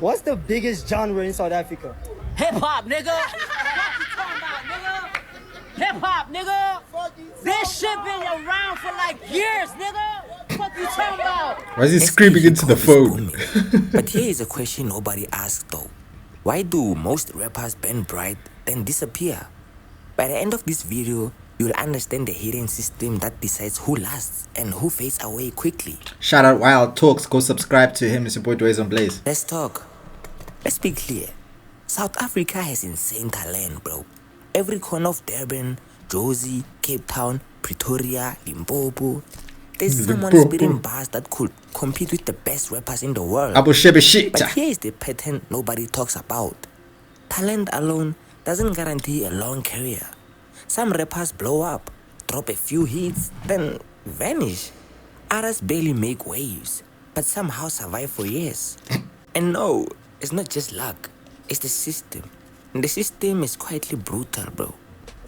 What's the biggest genre in South Africa? Hip hop, nigga. What you talking about, nigga? Hip hop, nigga. This shit been around for like years, nigga. What you talking about? Why is he screaming into the phone? But here is a question nobody asked though. Why do most rappers burn bright then disappear? By the end of this video, you'll understand the hidden system that decides who lasts and who fades away quickly. Shout out Wild Talks. Go subscribe to him. It's your boy Dwayne on Blaze. Let's talk. Let's be clear. South Africa has insane talent, bro. Every corner of Durban, Jozi, Cape Town, Pretoria, Limpopo. There's someone spitting bars that could compete with the best rappers in the world. Abu Shebe shit. But here is the pattern nobody talks about. Talent alone doesn't guarantee a long career. Some rappers blow up, drop a few hits, then vanish. Others barely make waves, but somehow survive for years. And no, it's not just luck, it's the system. And the system is quietly brutal, bro.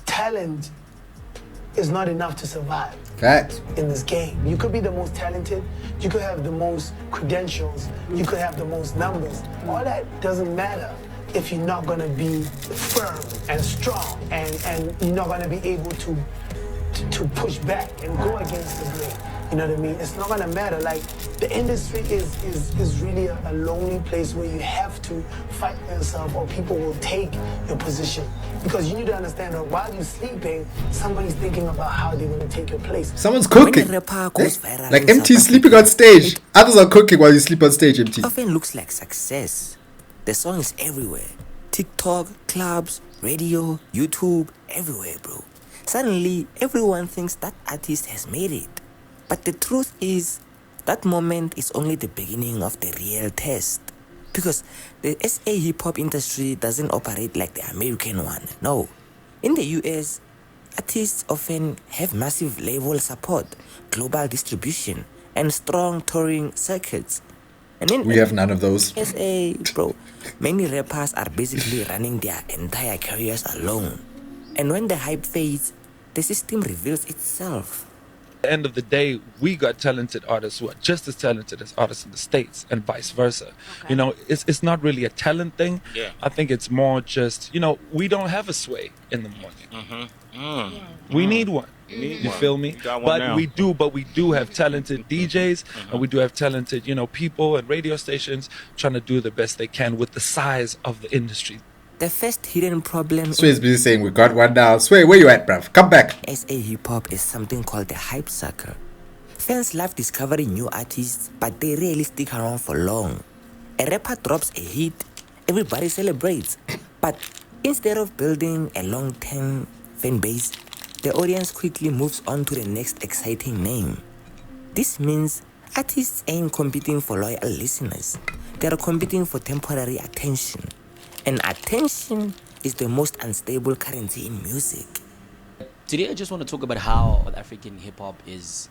Talent is not enough to survive. Facts. In this game. You could be the most talented, you could have the most credentials, you could have the most numbers. All that doesn't matter if you're not gonna be firm and strong and you're not gonna be able to push back and go against the grain. You know what I mean? It's not gonna matter. Like, the industry is really a lonely place where you have to fight yourself or people will take your position. Because you need to understand that while you're sleeping, somebody's thinking about how they're gonna take your place. Someone's cooking. When a rapper goes viral Like in MT South sleeping Africa, on stage. it Others are cooking while you sleep on stage, MT. often looks like success. The song is everywhere. TikTok, clubs, radio, YouTube, everywhere, bro. Suddenly, everyone thinks that artist has made it. But the truth is, that moment is only the beginning of the real test. Because the SA hip-hop industry doesn't operate like the American one. No. In the US, artists often have massive label support, global distribution, and strong touring circuits. And in We have none of those. SA, bro, many rappers are basically running their entire careers alone. And when the hype fades, the system reveals itself. At the end of the day, we got talented artists who are just as talented as artists in the States and vice versa. Okay. You know, it's not really a talent thing. Yeah. I think it's more just, you know, we don't have a sway in the morning. We need one. You feel me? got one now. But we do have talented DJs and we do have talented, you know, people and radio stations trying to do the best they can with the size of the industry. The first hidden problem Sway's busy saying we got one now. Sway, where you at, bruv? Come back. in SA hip-hop is something called the hype sucker. Fans love discovering new artists, but they rarely stick around for long. A rapper drops a hit, everybody celebrates. But instead of building a long-term fan base, the audience quickly moves on to the next exciting name. This means artists ain't competing for loyal listeners. They are competing for temporary attention. And attention is the most unstable currency in music. Today I just want to talk about how South African hip-hop is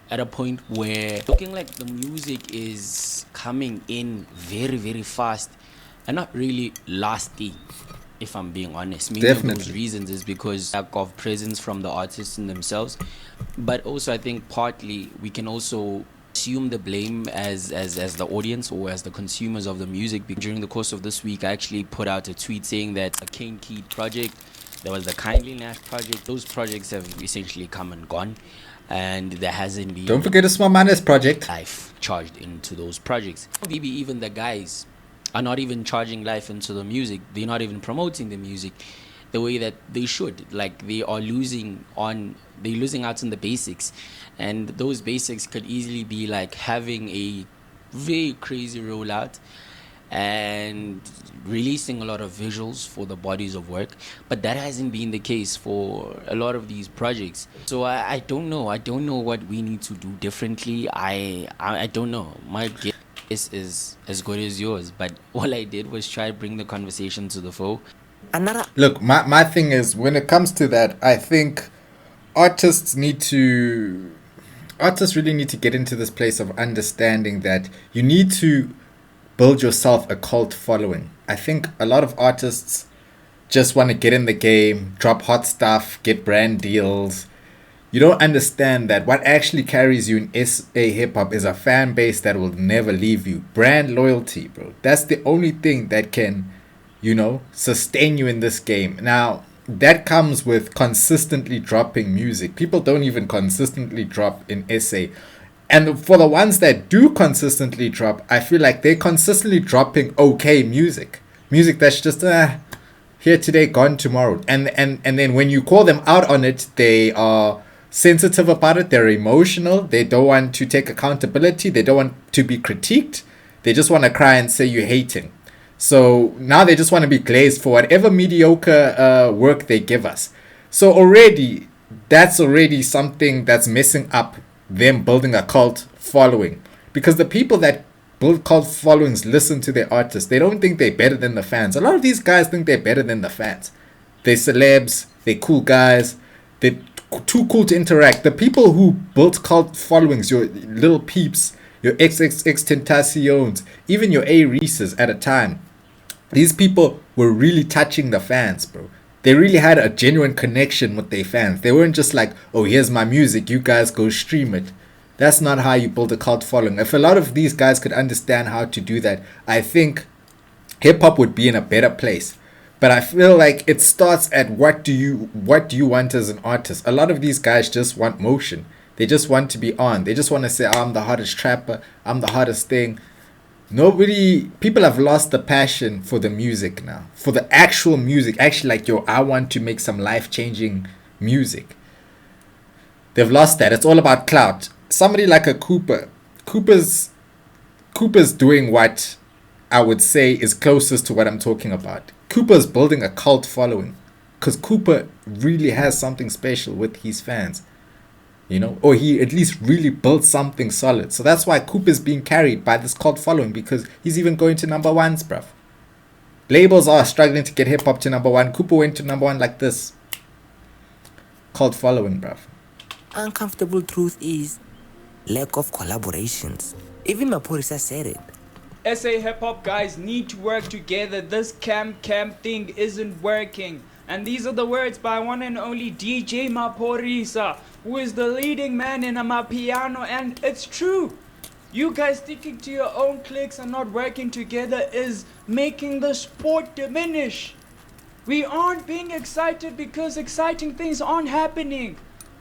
at a point where looking like the music is coming in very, very fast and not really lasting, if I'm being honest. Many of those reasons is because lack of presence from the artists in themselves. But also I think partly we can also assume the blame as the audience or as the consumers of the music. During the course of this week, I actually put out a tweet saying that a Kane Keat project, there was the Kindly Nash project, those projects have essentially come and gone, and there hasn't been, don't forget a Small Minus project, life charged into those projects. Maybe even the guys are not even charging life into the music. They're not even promoting the music the way that they should. Like, they are losing out on the basics, and those basics could easily be like having a very crazy rollout and releasing a lot of visuals for the bodies of work, but that hasn't been the case for a lot of these projects. So I don't know what we need to do differently. I don't know. My guess is as good as yours, but all I did was try to bring the conversation to the fore. Look, my thing is, when it comes to that, I think artists really need to get into this place of understanding that you need to build yourself a cult following. I think a lot of artists just want to get in the game, drop hot stuff, get brand deals, you don't understand that what actually carries you in SA hip hop is a fan base that will never leave you. Brand loyalty, bro. That's the only thing that can, sustain you in this game. Now, that comes with consistently dropping music. People don't even consistently drop in SA. And for the ones that do consistently drop, I feel like they're consistently dropping okay music. Music that's just here today, gone tomorrow. And then when you call them out on it, they are sensitive about it. They're emotional. They don't want to take accountability. They don't want to be critiqued. They just want to cry and say you're hating. So now they just want to be glazed for whatever mediocre work they give us. So already, that's already something that's messing up them building a cult following. Because the people that build cult followings listen to their artists. They don't think they're better than the fans. A lot of these guys think they're better than the fans. They're celebs. They're cool guys. They're too cool to interact. The people who built cult followings, your Lil Peeps, your XXX Tentaciones, even your A Reeses at a time, these people were really touching the fans, bro. They really had a genuine connection with their fans. They weren't just like, oh, here's my music, you guys go stream it. That's not how you build a cult following. If a lot of these guys could understand how to do that, I think hip-hop would be in a better place. But I feel like it starts at what do you want as an artist. A lot of these guys just want motion. They just want to be on. They just want to say, I'm the hottest trapper, I'm the hottest thing. People have lost the passion for the music now. For the actual music. Actually, like, I want to make some life-changing music. They've lost that. It's all about clout. Somebody like a Cooper. Cooper's doing what I would say is closest to what I'm talking about. Cooper's building a cult following. Because Cooper really has something special with his fans. Or he at least really built something solid. So that's why Cooper's being carried by this cult following, because he's even going to number ones, bruv. Labels are struggling to get hip-hop to number one. Cooper went to number one like this. Cult following, bruv. Uncomfortable truth is lack of collaborations. Even Maphorisa said it. SA hip hop guys need to work together. This camp thing isn't working. And these are the words by one and only DJ Maphorisa, who is the leading man in Amapiano, and it's true. You guys sticking to your own cliques and not working together is making the sport diminish. We aren't being excited because exciting things aren't happening.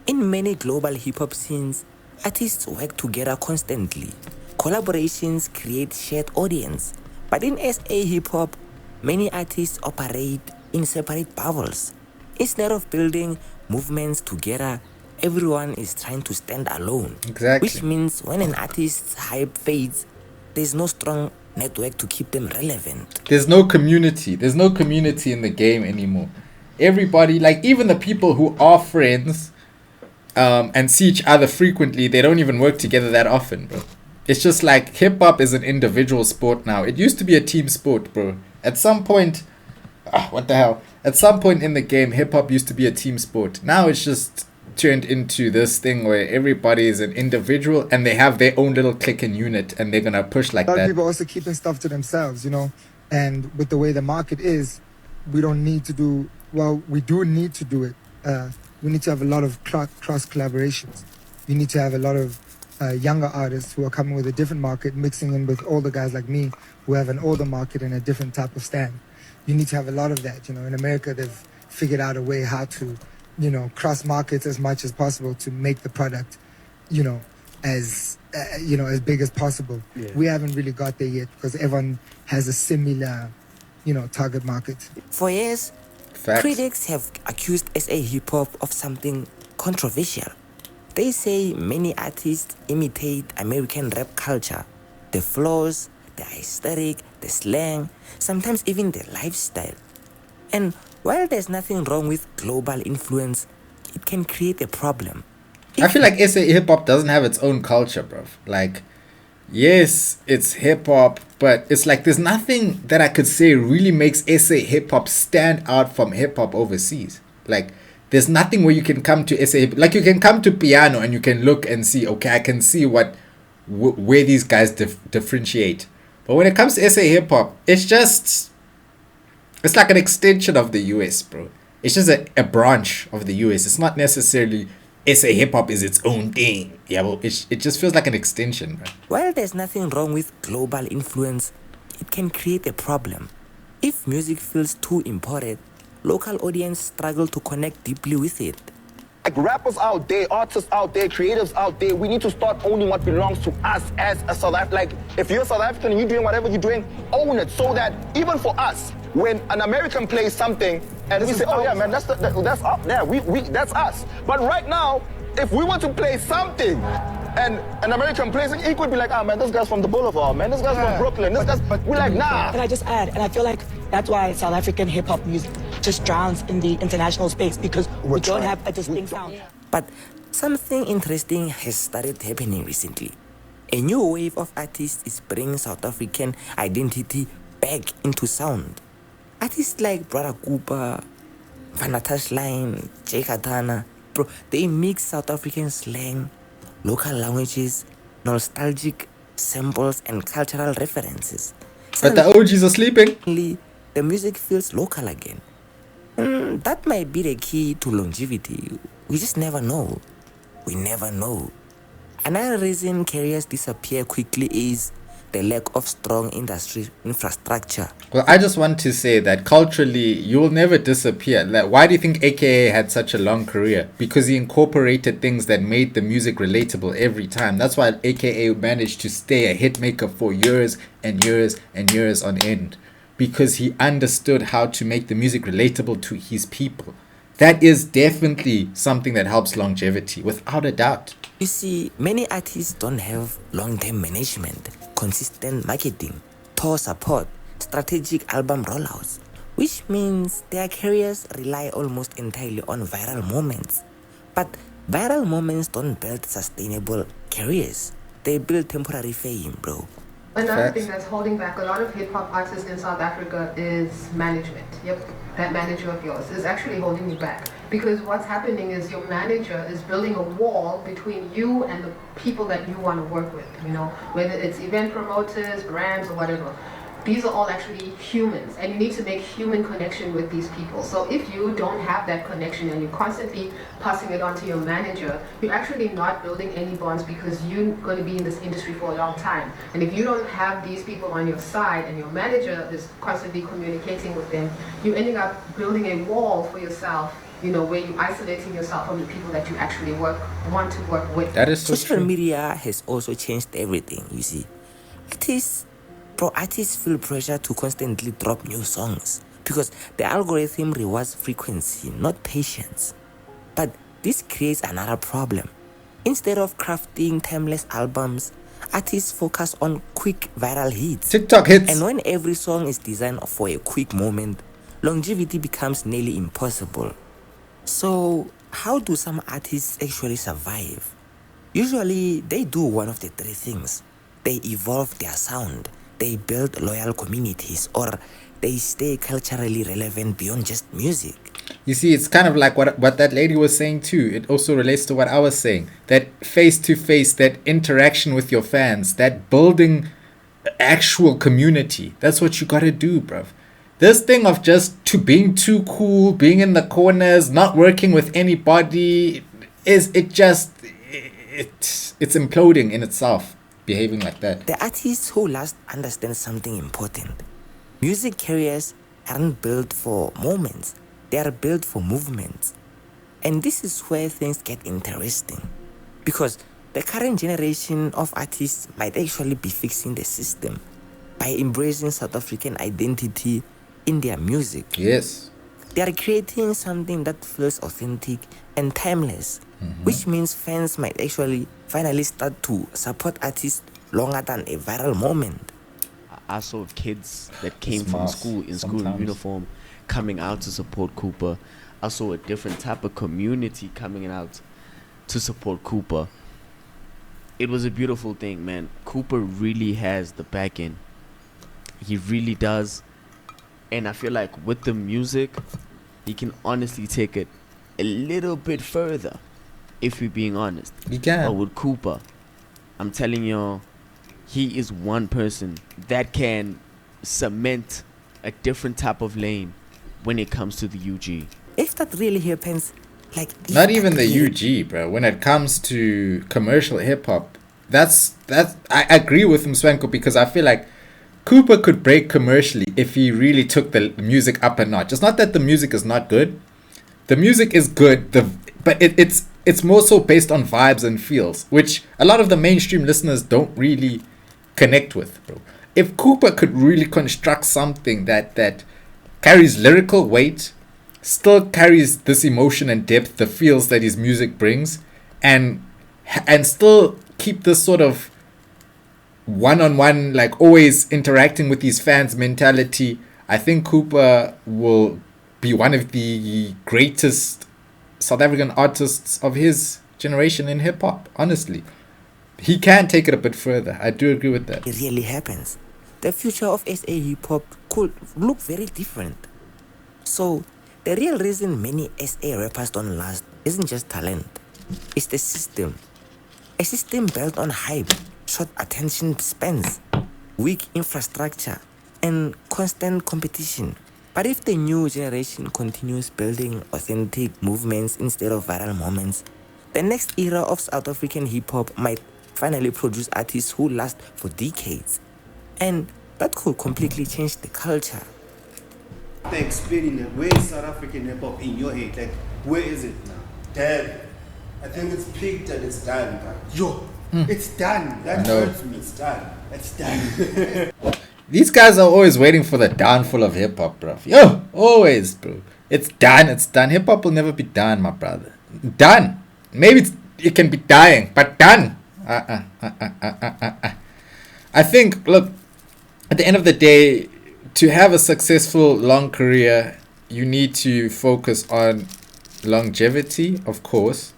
In many global hip-hop scenes, artists work together constantly. Collaborations create shared audience. But in SA hip-hop, many artists operate in separate bubbles. Instead of building movements together, everyone is trying to stand alone. Exactly. Which means when an artist's hype fades, there's no strong network to keep them relevant. There's no community. There's no community in the game anymore. Everybody, like even the people who are friends and see each other frequently, they don't even work together that often, bro. It's just like hip-hop is an individual sport now. It used to be a team sport, bro. At some point... what the hell? At some point in the game, hip-hop used to be a team sport. Now it's just turned into this thing where everybody is an individual and they have their own little clique and unit and they're going to push like A lot that. of people also keeping stuff to themselves, and with the way the market is, we don't need to do, well, we do need to do it. We need to have a lot of cross collaborations. You need to have a lot of younger artists who are coming with a different market, mixing in with older guys like me who have an older market and a different type of stand. You need to have a lot of that. In America, they've figured out a way how to, cross markets as much as possible to make the product, as big as possible. Yeah. We haven't really got there yet because everyone has a similar, target market. For years, Facts. critics have accused SA hip-hop of something controversial. They say many artists imitate American rap culture, the flaws, the aesthetic, the slang, sometimes even the lifestyle. And while there's nothing wrong with global influence, it can create a problem. I feel like SA hip-hop doesn't have its own culture, bro. Like, yes, it's hip-hop, but it's like there's nothing that I could say really makes SA hip-hop stand out from hip-hop overseas. Like, there's nothing where you can come to SA hip-hop. Like, you can come to piano and you can look and see, okay, I can see where these guys differentiate. But when it comes to SA hip-hop, it's like an extension of the US, bro. It's just a branch of the US. It's not necessarily SA hip hop is its own thing. Yeah, well, it just feels like an extension, right? While there's nothing wrong with global influence, it can create a problem. If music feels too imported, local audience struggle to connect deeply with it. Like rappers out there, artists out there, creatives out there, we need to start owning what belongs to us as a South African. Like, if you're South African and you're doing whatever you're doing, own it, so that even for us, when an American plays something and we say, oh yeah, man, that's up there, that's us. But right now, if we were to play something and an American plays it, he could be like, ah, man, this guy's from the Boulevard, man, this guy's from Brooklyn, we're like, nah. Can I just add, and I feel like that's why South African hip-hop music just drowns in the international space, because we don't have a distinct sound. But something interesting has started happening recently. A new wave of artists is bringing South African identity back into sound. Artists like Brother Cooper, Vanatash Line, Jay Katana, bro, they mix South African slang, local languages, nostalgic samples, and cultural references. But the OGs are sleeping. The music feels local again. That might be the key to longevity. We just never know. We never know. Another reason careers disappear quickly is the lack of strong industry infrastructure. Well, I just want to say that culturally, you will never disappear. Like, why do you think AKA had such a long career? Because he incorporated things that made the music relatable every time. That's why AKA managed to stay a hit maker for years and years and years on end. Because he understood how to make the music relatable to his people. That is definitely something that helps longevity, without a doubt. You see, many artists don't have long-term management, consistent marketing, tour support, strategic album rollouts, which means their careers rely almost entirely on viral moments. But viral moments don't build sustainable careers. They build temporary fame, bro. Another thing that's holding back a lot of hip-hop artists in South Africa is management. Yep, that manager of yours is actually holding you back. Because what's happening is your manager is building a wall between you and the people that you want to work with, you know, whether it's event promoters, brands, or whatever. These are all actually humans, and you need to make human connection with these people. So if you don't have that connection and you're constantly passing it on to your manager, you're actually not building any bonds, because you're going to be in this industry for a long time. And if you don't have these people on your side and your manager is constantly communicating with them, you're ending up building a wall for yourself, you know, where you're isolating yourself from the people that you actually want to work with. That is so Social true. media has also changed everything, you see. Artists feel pressure to constantly drop new songs because the algorithm rewards frequency, not patience. But this creates another problem. Instead of crafting timeless albums, artists focus on quick viral hits. TikTok hits. And when every song is designed for a quick moment, longevity becomes nearly impossible. So, how do some artists actually survive? Usually, they do one of the three things. They evolve their sound, they build loyal communities, or they stay culturally relevant beyond just music. You see, it's kind of like what that lady was saying too. It also relates to what I was saying. That face-to-face, that interaction with your fans, that building actual community. That's what you gotta do, bruv. This thing of just being too cool, being in the corners, not working with anybody, it's imploding in itself, behaving like that. The artists who last understand something important. Music careers aren't built for moments, they are built for movements. And this is where things get interesting. Because the current generation of artists might actually be fixing the system by embracing South African identity in their music. Yes. They are creating something that feels authentic and timeless, which means fans might actually finally start to support artists longer than a viral moment. I saw kids that came from school in uniform coming out to support Cooper. I saw a different type of community coming out to support Cooper. It was a beautiful thing, man. Cooper really has the back end. He really does. And I feel like with the music, he can honestly take it a little bit further, if we're being honest. He can. But with Cooper, I'm telling you, he is one person that can cement a different type of lane when it comes to the UG. If that really happens, Like Not even the UG, bro. When it comes to commercial hip hop, that's I agree with Mswenko because I feel like Cooper could break commercially if he really took the music up a notch. It's not that the music is not good. The music is good, but it's more so based on vibes and feels, which a lot of the mainstream listeners don't really connect with, bro. If Cooper could really construct something that carries lyrical weight, still carries this emotion and depth, the feels that his music brings, and still keep this sort of one-on-one, like always interacting with his fans mentality, I think Cooper will be one of the greatest South African artists of his generation in hip-hop, honestly. He can take it a bit further. I do agree with that. It really happens. The future of SA hip-hop could look very different. So, the real reason many SA rappers don't last isn't just talent. It's the system. A system built on hype, short attention spans, weak infrastructure, and constant competition. But if the new generation continues building authentic movements instead of viral moments, the next era of South African hip-hop might finally produce artists who last for decades. And that could completely change the culture. Explaining it, where is South African hip-hop in your head? Like, where is it now? Dead. I think it's peaked and it's done, bro. Yo, it's done. That No. hurts me. It's done. It's done. These guys are always waiting for the downfall of hip hop, bro. Yo, always, bro. It's done. It's done. Hip hop will never be done, my brother. Done. Maybe it can be dying, but done. I think, look, at the end of the day, to have a successful long career, you need to focus on longevity, of course,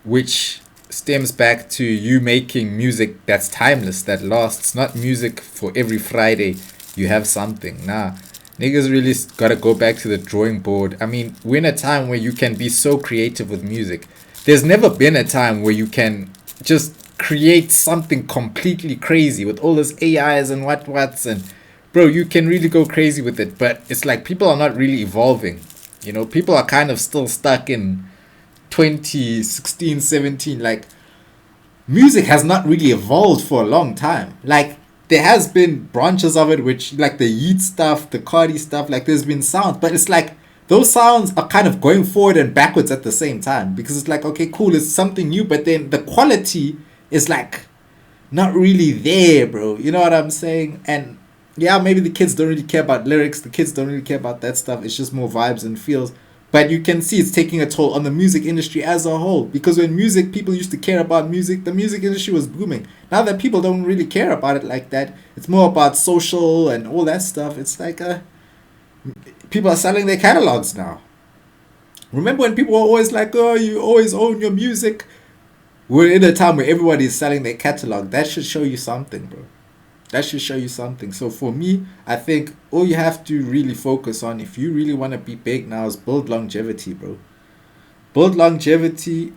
which stems back to you making music that's timeless, that lasts, not music for every Friday you have something. Nah, niggas really gotta go back to the drawing board. I mean, we're in a time where you can be so creative with music. There's never been a time where you can just create something completely crazy with all this AIs and what's, and bro, you can really go crazy with it. But it's like people are not really evolving. You know, people are kind of still stuck in 2016, 17. Like, music has not really evolved for a long time. Like, there has been branches of it, which like the Yeet stuff, the Cardi stuff, like there's been sounds, but it's like those sounds are kind of going forward and backwards at the same time, because it's like, okay, cool, it's something new, but then the quality is like not really there, bro. You know what I'm saying? And yeah, maybe the kids don't really care about lyrics, the kids don't really care about that stuff. It's just more vibes and feels. But you can see it's taking a toll on the music industry as a whole, because when people used to care about music, the music industry was booming. Now that people don't really care about it like that, it's more about social and all that stuff. It's like people are selling their catalogs now. Remember when people were always like, oh, you always own your music? We're in a time where everybody is selling their catalog. That should show you something, bro. That should show you something. So for me, I think all you have to really focus on, if you really want to be big now, is build longevity, bro. Build longevity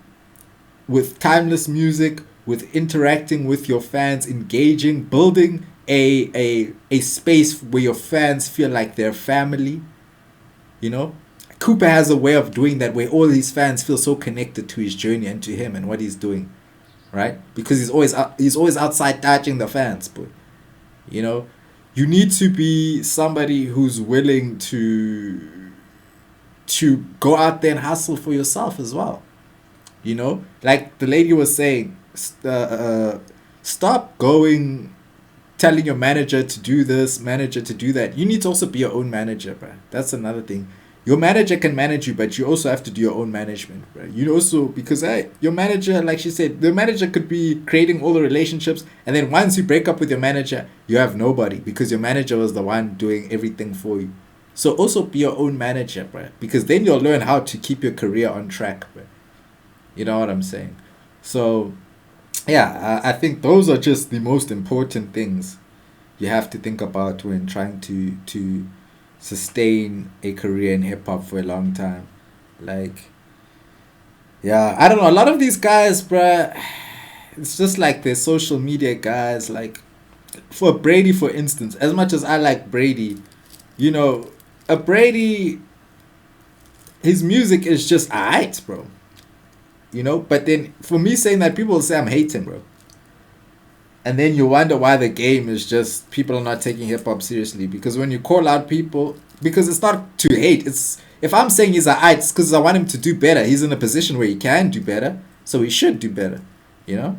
with timeless music, with interacting with your fans, engaging, building a space where your fans feel like they're family. You know? Cooper has a way of doing that, where all his fans feel so connected to his journey and to him and what he's doing. Right? Because he's always outside touching the fans, but you know, you need to be somebody who's willing to go out there and hustle for yourself as well. You know, like the lady was saying, stop telling your manager to do this, manager to do that. You need to also be your own manager, bro. That's another thing. Your manager can manage you, but you also have to do your own management, right? You also, because your manager, like she said, the manager could be creating all the relationships, and then once you break up with your manager, you have nobody, because your manager was the one doing everything for you. So also be your own manager, bro, because then you'll learn how to keep your career on track, bro. You know what I'm saying? So, yeah, I think those are just the most important things you have to think about when trying to sustain a career in hip-hop for a long time. Like, yeah, I don't know, a lot of these guys, bruh, it's just like the social media guys. Like, for Brady, for instance, as much as I like Brady, you know, a Brady, his music is just alright, bro. You know, but then for me saying that, people will say I'm hating, bro. And then you wonder why the game is just people are not taking hip hop seriously. Because when you call out people, because it's not to hate. It's if I'm saying he's alright, it's because I want him to do better. He's in a position where he can do better, so he should do better. You know.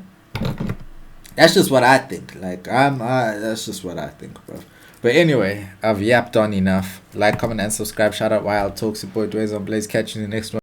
That's just what I think. Like that's just what I think, bro. But anyway, I've yapped on enough. Like, comment, and subscribe. Shout out Wild Talks. Your boy Dwayne on Blaze. Catch you in the next one.